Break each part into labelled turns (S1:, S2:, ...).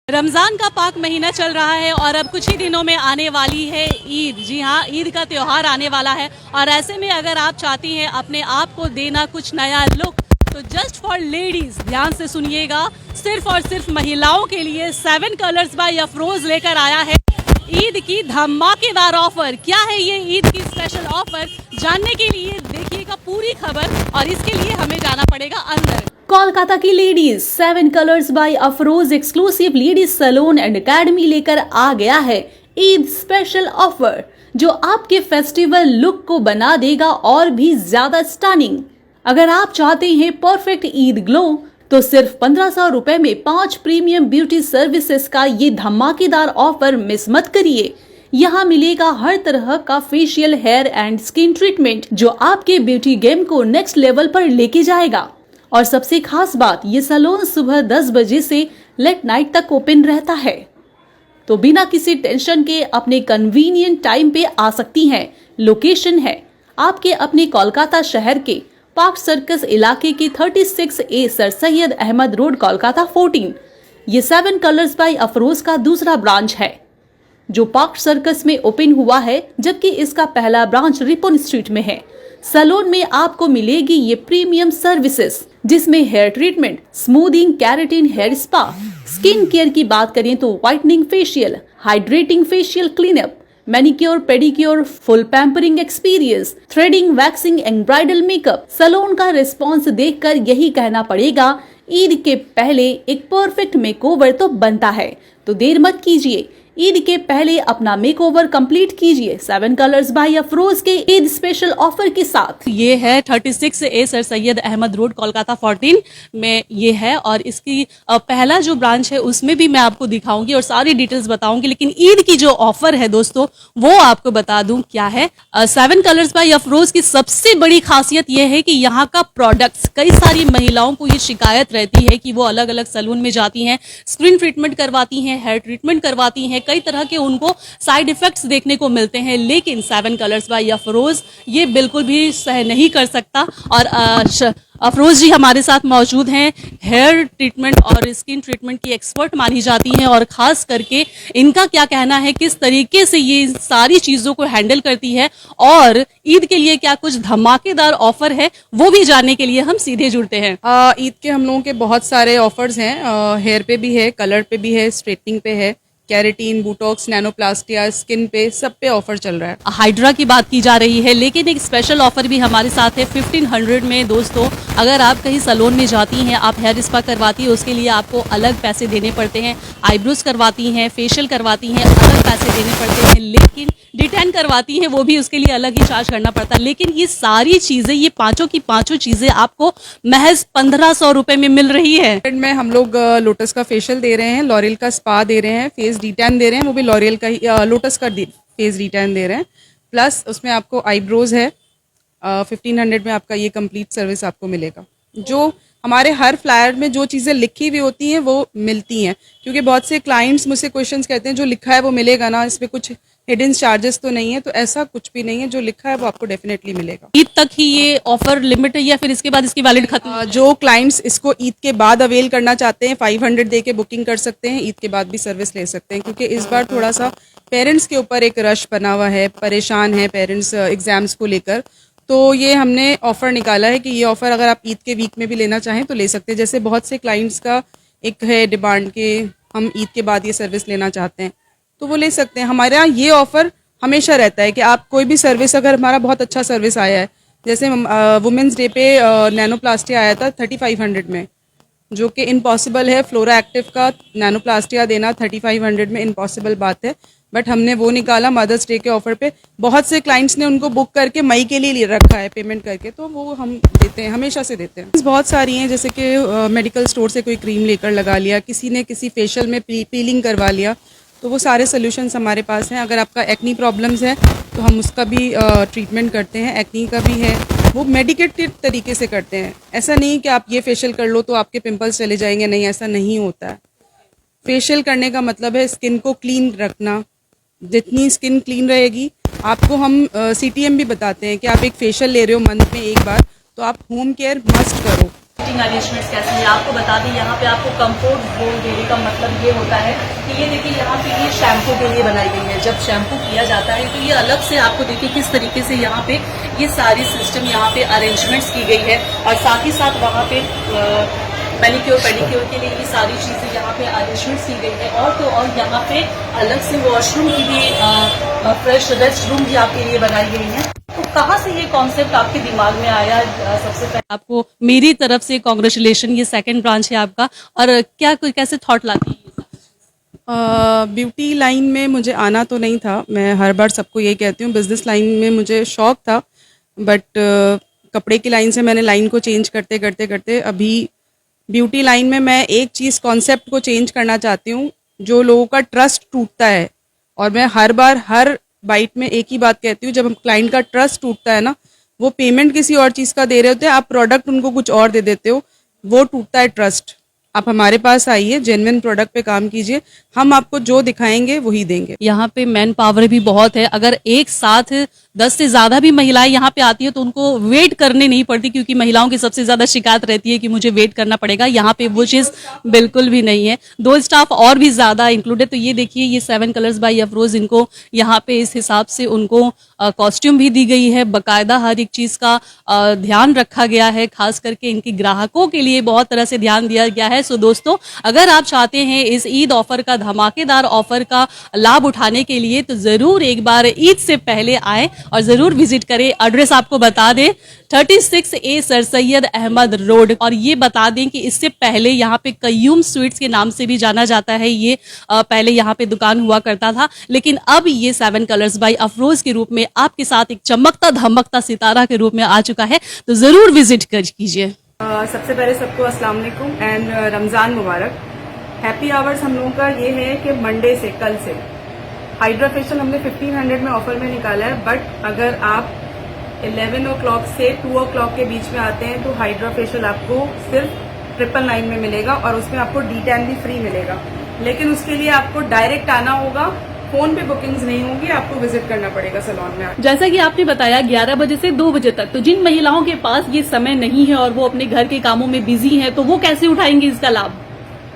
S1: रमज़ान का पाक महीना चल रहा है और अब कुछ ही दिनों में आने वाली है ईद। जी हाँ, ईद का त्यौहार आने वाला है और ऐसे में अगर आप चाहती हैं अपने आप को देना कुछ नया लुक, तो जस्ट फॉर लेडीज ध्यान से सुनिएगा, सिर्फ और सिर्फ महिलाओं के लिए 7 कलर्स बाय अफरोज लेकर आया है ईद की धमाकेदार ऑफर। क्या है ये ईद की स्पेशल ऑफर, जानने के लिए देखिएगा पूरी खबर और इसके लिए हमें जाना पड़ेगा अंदर। कोलकाता की ladies 7 colours by Afroz exclusive ladies salon and academy लेकर आ गया है ईद स्पेशल ऑफर, जो आपके फेस्टिवल लुक को बना देगा और भी ज्यादा स्टनिंग। अगर आप चाहते हैं परफेक्ट ईद ग्लो, तो सिर्फ 1500 रुपए में 5 प्रीमियम ब्यूटी सर्विसेज का ये धमाकेदार ऑफर मिस मत करिए। यहाँ मिलेगा हर तरह का facial, hair and skin treatment, जो आपके ब्यूटी गेम को नेक्स्ट लेवल पर लेके जाएगा। और सबसे खास बात, ये सैलून सुबह 10 बजे से लेट नाइट तक ओपन रहता है, तो बिना किसी टेंशन के अपने कन्वीनियंट टाइम पे आ सकती हैं। लोकेशन है आपके अपने कोलकाता शहर के पार्क सर्कस इलाके की 36A Sir Syed Ahmed road, Kolkata 14। ये 7 कलर्स बाय अफरोज का दूसरा ब्रांच है, जो पार्क सर्कस में ओपन हुआ है, जबकि इसका पहला ब्रांच रिपन स्ट्रीट में है। सैलून में आपको मिलेगी ये प्रीमियम सर्विसेज, जिसमें hair treatment, smoothing, keratin, hair spa. Skin care की बात करें तो whitening facial, hydrating facial cleanup, manicure, pedicure, full pampering experience, threading, waxing and bridal makeup. Salon का रिस्पॉन्स देखकर यही कहना पड़ेगा, ईद के पहले एक परफेक्ट मेकओवर तो बनता है। तो देर मत कीजिए, ईद के पहले अपना मेकओवर कंप्लीट कीजिए 7 कलर्स बाय अफरोज के ईद स्पेशल ऑफर के साथ। ये है 36A Sir Syed Ahmed road, Kolkata 14 में ये है और इसकी पहला जो ब्रांच है उसमें भी मैं आपको दिखाऊंगी और सारी डिटेल्स बताऊंगी। लेकिन ईद की जो ऑफर है दोस्तों, वो आपको बता दूं क्या है। 7 कलर्स बाय अफरोज की सबसे बड़ी खासियत यह है कि यहाँ का प्रोडक्ट्स, कई सारी महिलाओं को ये शिकायत रहती है कि वो अलग अलग सैलून में जाती हैं, स्किन ट्रीटमेंट करवाती हैं, हेयर ट्रीटमेंट करवाती हैं, कई तरह के उनको साइड इफेक्ट्स देखने को मिलते हैं। लेकिन 7 कलर्स बाय अफरोज ये बिल्कुल भी सह नहीं कर सकता। और अफरोज जी हमारे साथ मौजूद हैं, हेयर ट्रीटमेंट और स्किन ट्रीटमेंट की एक्सपर्ट मानी जाती हैं और खास करके इनका क्या कहना है, किस तरीके से ये सारी चीजों को हैंडल करती है और ईद के लिए क्या कुछ धमाकेदार ऑफर है, वो भी जानने के लिए हम सीधे जुड़ते हैं।
S2: ईद के हम लोगों के बहुत सारे ऑफर्स हैं। हेयर पे भी है, कलर पे भी है, स्ट्रेटनिंग पे है, कैरेटीन, बोटॉक्स, नैनोप्लास्टिया, स्किन पे, सब पे ऑफर चल रहा है।
S1: हाइड्रा की बात की जा रही है, लेकिन एक स्पेशल ऑफर भी हमारे साथ है 1500 में। दोस्तों, अगर आप कहीं सैलून में जाती हैं, आप हेयर स्पा करवाती हैं, उसके लिए आपको अलग पैसे देने पड़ते हैं। आईब्रोज करवाती हैं, फेशियल करवाती हैं, अलग पैसे देने पड़ते हैं। लेकिन डिटेन करवाती हैं, वो भी उसके लिए अलग ही चार्ज करना पड़ता है। लेकिन ये सारी चीजें, ये पांचों की पांचों चीजें आपको महज 1500 रुपए में मिल रही है।
S2: में हम लोग लोटस का फेशियल दे रहे हैं, लॉरियल का स्पा दे रहे हैं, फेस डिटैन दे रहे हैं, वो भी लॉरियल का ही, लोटस का फेस डिटैन दे रहे हैं। प्लस उसमें आपको आईब्रोज है, 1500 में आपका ये कंप्लीट सर्विस आपको मिलेगा। जो हमारे हर फ्लायर में जो चीज़ें लिखी हुई होती हैं वो मिलती हैं, क्योंकि बहुत से क्लाइंट्स मुझसे क्वेश्चंस कहते हैं जो लिखा है वो मिलेगा ना, इसमें कुछ हिडन चार्जेस तो नहीं है। तो ऐसा कुछ भी नहीं है, जो लिखा है वो आपको डेफिनेटली मिलेगा।
S1: ईद तक ही ये ऑफर लिमिट है या फिर इसके बाद इसकी वैलिड खत्म?
S2: जो क्लाइंट्स इसको ईद के बाद अवेल करना चाहते हैं, 500 दे के बुकिंग कर सकते हैं, ईद के बाद भी सर्विस ले सकते हैं। क्योंकि इस बार थोड़ा सा पेरेंट्स के ऊपर एक रश बना हुआ है, परेशान है पेरेंट्स एग्जाम्स को लेकर, तो ये हमने ऑफर निकाला है कि ये ऑफर अगर आप ईद के वीक में भी लेना चाहें तो ले सकते हैं। जैसे बहुत से क्लाइंट्स का एक है डिमांड कि हम ईद के बाद ये सर्विस लेना चाहते हैं, तो वो ले सकते हैं। हमारे यहाँ ये ऑफर हमेशा रहता है कि आप कोई भी सर्विस, अगर हमारा बहुत अच्छा सर्विस आया है, जैसे वुमेंस डे पे नैनोप्लास्टिया आया था 3500 में, जो कि इम्पॉसिबल है। फ्लोरा एक्टिव का नैनोप्लास्टिया देना 3500 में इम्पॉसिबल बात है, बट हमने वो निकाला मदर्स डे के ऑफर पे। बहुत से क्लाइंट्स ने उनको बुक करके मई के लिए रखा है पेमेंट करके, तो वो हम देते हैं, हमेशा से देते हैं। बहुत सारी हैं, जैसे कि मेडिकल स्टोर से कोई क्रीम लेकर लगा लिया, किसी ने किसी फेशियल में पीलिंग करवा लिया, तो वो सारे सोल्यूशंस हमारे पास हैं। अगर आपका एक्नी प्रॉब्लम्स है तो हम उसका भी ट्रीटमेंट करते हैं, एक्नी का भी है, वो मेडिकेटेड तरीके से करते हैं। ऐसा नहीं कि आप ये फेशियल कर लो तो आपके पिंपल्स चले जाएंगे, नहीं, ऐसा नहीं होता है। फेशियल करने का मतलब है स्किन को क्लीन रखना। जितनी स्किन क्लीन रहेगी, आपको हम CTM भी बताते हैं कि आप एक फेशियल ले रहे हो मंथ में एक बार, तो आप होम केयर मस्ट करो।
S1: अरेंजमेंट्स कैसे हैं आपको बता दें। यहाँ पे आपको कंफर्ट जोन देने का मतलब ये होता है कि ये देखिए यहाँ पे ये शैम्पू के लिए बनाई गई है। जब शैम्पू किया जाता है तो ये अलग से आपको देखिए किस तरीके से यहाँ पे ये सारी सिस्टम यहाँ पे अरेंजमेंट्स की गई है। और साथ ही साथ वहाँ पे मैनिक्योर पेडिक्योर के लिए ये सारी चीज़ें यहाँ पे अरेंजमेंट्स की गई है। और तो और यहाँ पे अलग से वॉशरूम की भी फ्रेश रेस्ट रूम भी आपके लिए बनाई गई है। तो कहाँ से ये कॉन्सेप्ट आपके दिमाग में आया? सबसे पहले आपको मेरी तरफ से कांग्रेचुलेशन, ये सेकंड ब्रांच है आपका। और क्या कोई कैसे थॉट लाती है?
S2: ब्यूटी लाइन में मुझे आना तो नहीं था। मैं हर बार सबको ये कहती हूँ, बिजनेस लाइन में मुझे शौक था, बट कपड़े की लाइन से मैंने लाइन को चेंज करते करते करते अभी ब्यूटी लाइन में मैं एक चीज़ कॉन्सेप्ट को चेंज करना चाहती हूँ, जो लोगों का ट्रस्ट टूटता है। और मैं हर बार हर बाइट में एक ही बात कहती हूँ, जब हम क्लाइंट का ट्रस्ट टूटता है ना, वो पेमेंट किसी और चीज़ का दे रहे होते हैं, आप प्रोडक्ट उनको कुछ और दे देते हो, वो टूटता है ट्रस्ट। आप हमारे पास आइए, जेन्युइन प्रोडक्ट पे काम कीजिए, हम आपको जो दिखाएंगे वही देंगे।
S1: यहाँ पे मैन पावर भी बहुत है। अगर एक साथ 10 से ज्यादा भी महिलाएं यहाँ पे आती है तो उनको वेट करने नहीं पड़ती, क्योंकि महिलाओं की सबसे ज्यादा शिकायत रहती है कि मुझे वेट करना पड़ेगा। यहाँ पे वो चीज बिल्कुल भी नहीं है। 2 स्टाफ और भी ज्यादा इंक्लूड है। तो ये देखिए, ये 7 कलर्स बाय अफरोज, इनको यहाँ पे इस हिसाब से उनको कॉस्ट्यूम भी दी गई है। बकायदा हर एक चीज का ध्यान रखा गया है। खास करके इनकी ग्राहकों के लिए बहुत तरह से ध्यान दिया गया है। सो दोस्तों, अगर आप चाहते हैं इस ईद ऑफर का, धमाकेदार ऑफर का लाभ उठाने के लिए, तो जरूर एक बार ईद से पहले आए और जरूर विजिट करें। एड्रेस आपको बता दें, 36A Sir Syed Ahmed road. और ये बता दें कि इससे पहले यहाँ पे कयूम स्वीट्स के नाम से भी जाना जाता है। ये पहले यहाँ पे दुकान हुआ करता था, लेकिन अब ये 7 कलर्स बाय अफरोज के रूप में आपके साथ एक चमकता धमकता सितारा के रूप में आ चुका है। तो जरूर विजिट कीजिए।
S2: सबसे पहले सबको अस्सलाम वालेकुम and Ramzan Mubarak. Happy hours हम लोगों का ये है कि मंडे से, कल से हाइड्रा फेशियल हमने 1500 में ऑफर में निकाला है। बट अगर आप 11 o'clock से 2 o'clock के बीच में आते हैं तो हाइड्रा फेशियल आपको सिर्फ 999 में मिलेगा और उसमें आपको D10 भी फ्री मिलेगा। लेकिन उसके लिए आपको डायरेक्ट आना होगा, फोन पे बुकिंग्स नहीं होंगी, आपको विजिट करना पड़ेगा सैलून में।
S1: जैसा कि आपने बताया 11 बजे से 2 बजे तक, तो जिन महिलाओं के पास ये समय नहीं है और वो अपने घर के कामों में बिजी हैं, तो वो कैसे उठाएंगे इसका लाभ?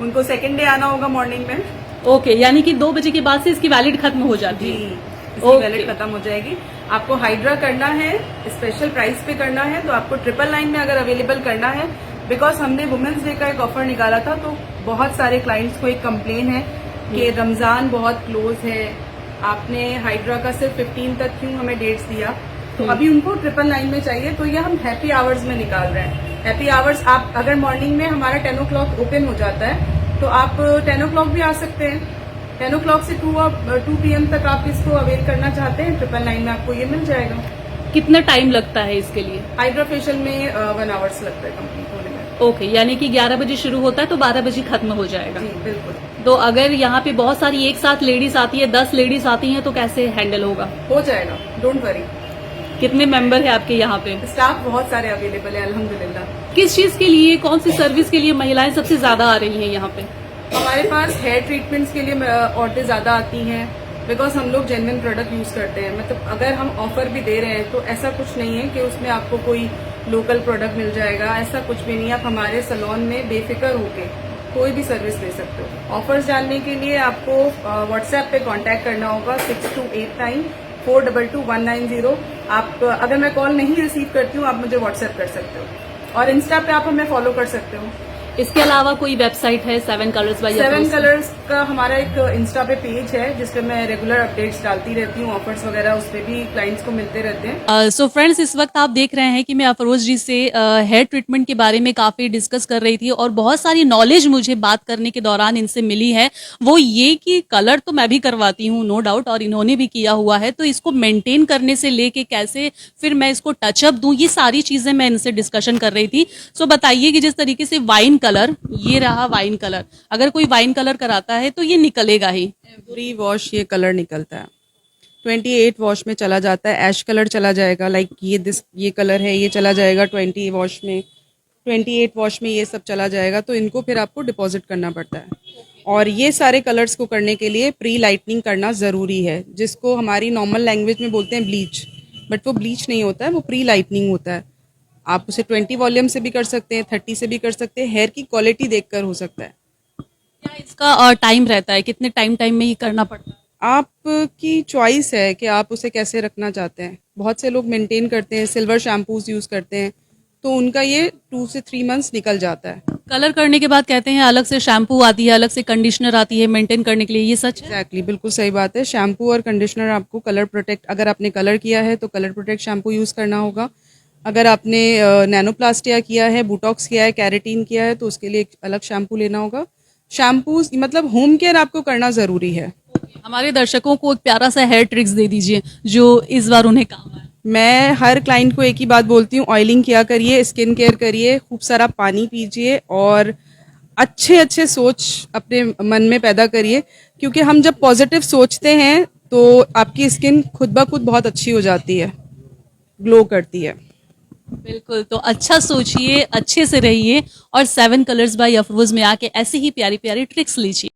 S2: उनको सेकेंड डे आना होगा मॉर्निंग में।
S1: ओके, यानी कि 2 बजे के बाद से इसकी वैलिड खत्म हो जाती है।
S2: इसकी वैलिड खत्म हो जाएगी। आपको हाइड्रा करना है, स्पेशल प्राइस पे करना है, तो आपको 999 में अगर अवेलेबल करना है, बिकॉज हमने वुमेन्स डे का एक ऑफर निकाला था, तो बहुत सारे क्लाइंट्स को एक कंप्लेन है कि रमजान बहुत क्लोज है, आपने हाइड्रा का सिर्फ 15 तक क्यों हमें डेट्स दिया। तो अभी उनको 999 में चाहिए, तो ये हम हैप्पी आवर्स में निकाल रहे हैं। हैप्पी आवर्स आप अगर मॉर्निंग में हमारा 10 o'clock ओपन हो जाता है, तो आप 10 o'clock भी आ सकते हैं। 10 o'clock से 2 PM तक आप इसको अवेल करना चाहते हैं, 999 में आपको ये मिल जाएगा।
S1: कितना टाइम लगता है इसके लिए?
S2: हाइड्रा फेशियल में 1 आवर्स लगता है कंप्लीट होने में।
S1: ओके, यानी कि 11 बजे शुरू होता है तो 12 बजे खत्म हो जाएगा।
S2: जी बिल्कुल।
S1: तो अगर यहाँ पे बहुत सारी एक साथ लेडीज आती है, 10 लेडीज आती हैं, तो कैसे हैंडल होगा?
S2: हो जाएगा, डोंट वरी।
S1: कितने मेंबर है आपके यहाँ पे?
S2: स्टाफ बहुत सारे अवेलेबल है अल्हम्दुलिल्लाह।
S1: किस चीज के लिए, कौन सी सर्विस के लिए महिलाएं सबसे ज्यादा आ रही हैं यहाँ पे?
S2: हमारे पास हेयर ट्रीटमेंट्स के लिए औरतें ज्यादा आती हैं, बिकॉज हम लोग जेन्युइन प्रोडक्ट यूज करते हैं। मतलब अगर हम ऑफर भी दे रहे हैं तो ऐसा कुछ नहीं है कि उसमें आपको कोई लोकल प्रोडक्ट मिल जाएगा, ऐसा कुछ भी नहीं। आप हमारे सैलून में बेफिक्र होके कोई भी सर्विस ले सकते हो। ऑफर्स जानने के लिए आपको व्हाट्सएप पे कांटेक्ट करना होगा 6289 422 आप अगर मैं कॉल नहीं रिसीव करती हूँ, आप मुझे व्हाट्सएप कर सकते हो और इंस्टा पे आप हमें फॉलो कर सकते हो।
S1: इसके अलावा कोई वेबसाइट है 7 कलर्स बाय
S2: 7 कलर्स का हमारा एक इंस्टा पे पेज है जिसपे मैं रेगुलर अपडेट्स डालती रहती हूँ, ऑफर्स वगैरह उस पे भी क्लाइंट्स को मिलते रहते हैं।
S1: सो फ्रेंड्स, इस वक्त आप देख रहे हैं कि मैं अफरोज जी से हेयर ट्रीटमेंट के बारे में काफी डिस्कस कर रही थी और बहुत सारी नॉलेज मुझे बात करने के दौरान इनसे मिली है। वो ये कि कलर तो मैं भी करवाती हूँ नो डाउट, और इन्होंने भी किया हुआ है, तो इसको मेंटेन करने से लेके कैसे फिर मैं इसको टचअप दूं, ये सारी चीजें मैं इनसे डिस्कशन कर रही थी। सो बताइए कि जिस तरीके से वाइन कलर, ये रहा वाइन कलर, अगर कोई वाइन कलर कराता है तो ये निकलेगा ही,
S2: एवरी वॉश ये कलर निकलता है। 28 वॉश में चला जाता है, ऐश कलर चला जाएगा, लाइक ये कलर है, ये चला जाएगा 20 वॉश में, 28 वॉश में ये सब चला जाएगा। तो इनको फिर आपको डिपॉजिट करना पड़ता है और ये सारे कलर्स को करने के लिए प्री लाइटनिंग करना ज़रूरी है, जिसको हमारी नॉर्मल लैंग्वेज में बोलते हैं ब्लीच, बट वो ब्लीच नहीं होता है, वो प्री लाइटनिंग होता है। आप उसे 20 वॉल्यूम से भी कर सकते हैं, 30 से भी कर सकते हैं, हेयर की क्वालिटी देखकर हो सकता है।
S1: क्या इसका टाइम रहता है, कितने टाइम में ही करना पड़ता है?
S2: आपकी चॉइस है कि आप उसे कैसे रखना चाहते हैं। बहुत से लोग मेंटेन करते हैं, सिल्वर शैम्पूज यूज़ करते हैं, तो उनका ये 2 से 3 मंथ्स निकल जाता है।
S1: कलर करने के बाद कहते हैं अलग से शैम्पू आती है, अलग से कंडीशनर आती है मेंटेन करने के लिए, ये सच है?
S2: एग्जैक्टली, बिल्कुल सही बात है। शैम्पू और कंडीशनर आपको कलर प्रोटेक्ट, अगर आपने कलर किया है तो कलर प्रोटेक्ट शैम्पू यूज़ करना होगा। अगर आपने नैनोप्लास्टिया किया है, बोटॉक्स किया है, कैरेटीन किया है, तो उसके लिए एक अलग शैम्पू लेना होगा। शैम्पूज मतलब होम केयर आपको करना ज़रूरी है।
S1: हमारे दर्शकों को एक प्यारा सा हेयर ट्रिक्स दे दीजिए जो इस बार उन्हें काम आए।
S2: मैं हर क्लाइंट को एक ही बात बोलती हूँ, ऑयलिंग किया करिए, स्किन केयर करिए, खूब सारा पानी पीजिए और अच्छे अच्छे सोच अपने मन में पैदा करिए, क्योंकि हम जब पॉजिटिव सोचते हैं तो आपकी स्किन खुद ब खुद बहुत अच्छी हो जाती है, ग्लो करती है।
S1: बिल्कुल, तो अच्छा सोचिए, अच्छे से रहिए और 7 कलर्स बाय अफरोज में आके ऐसी ही प्यारी प्यारी ट्रिक्स लीजिए।